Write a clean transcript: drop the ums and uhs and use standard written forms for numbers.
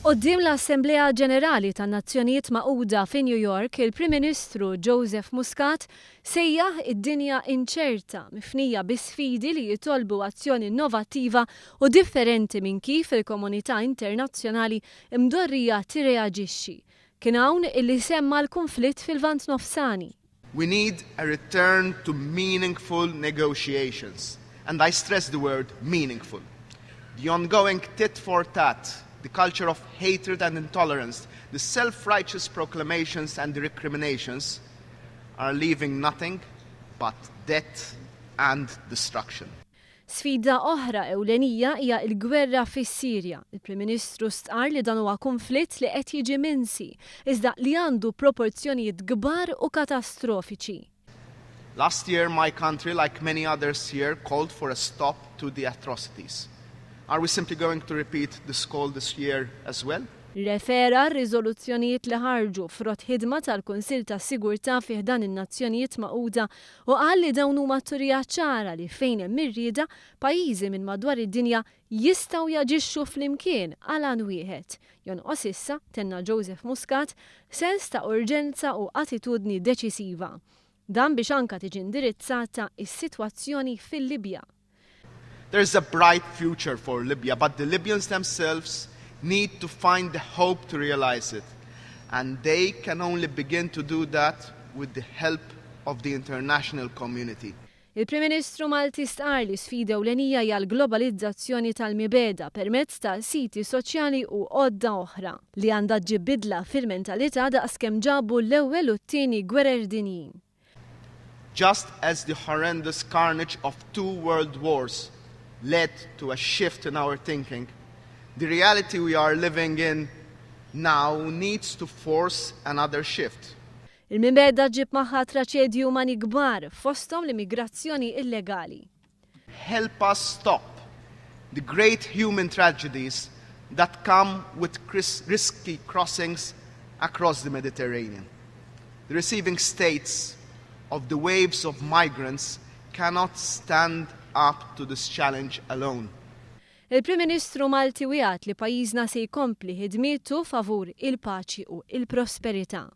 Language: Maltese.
Quddiem l-Assemblea Ġenerali tan-Nazzjonijiet Maqgħuda fi New York, il-Prim Ministru Joseph Muscat sejjaħ id-dinja inċerta mifnija bi sfidi li jitolbu azzjoni innovattiva u differenti minn kif il-komunità internazzjonali imdorrija tirreaġixxi. Kien hawn illi semma l-konflitt fil-Lvant Nofsani. We need a return to meaningful negotiations, and I stress the word meaningful. The ongoing tit for tat, the culture of hatred and intolerance, the self-righteous proclamations and the recriminations are leaving nothing but death and destruction. Sfida oħra ewlenija hija l-gwerra fis-Sirja. Il-Prim Ministru stqar li dan huwa konflitt li qed jiġi minsi, iżda li għandu proporzjonijiet kbar u katastrofiċi. Last year, my country, like many others here, called for a stop to the atrocities. Are we simply going to repeat this call this year as well? Refera r-riżoluzzjonijiet li ħarġu frott ħidma tal-Kunsill tas-Sigurtà fih dan in-Nazzjonijiet Maqgħuda u qal li dawn huma turija ċara li fejn hemm irrieda pajjiżi minn madwar id-dinja jistgħu jaġixxu flimkien għal għan wieħed. Jonqos issa, tenna Joseph Muscat, sens ta' urġenza u attitudni deċisiva. Dan biex anke tiġi indirizzata s-sitwazzjoni fil-Libja. There is a bright future for Libya, but the Libyans themselves need to find the hope to realize it. And they can only begin to do that with the help of the international community. Il-Prim Ministru Malti stqar li sfida ewlenija hija l-globalizzazzjoni tal-mibeda permezz ta' siti soċjali u għodda oħra li għandha ġġib bidla fil-mentalità daqskemm ġabu l-ewwel u t-tieni gwerer dinjin. Just as the horrendous carnage of 2 world wars led to a shift in our thinking, the reality we are living in now needs to force another shift. Il-mibeda ġib magħha traċedji umani kbar fosthom l-immigrazzjoni illegali. Help us stop the great human tragedies that come with risky crossings across the Mediterranean. The receiving states of the waves of migrants cannot stand up to this challenge alone. Il-Prim Ministru Malti wieħed li pajjiżna se jkompli ħidmietu favur il-paċi u il-prosperità.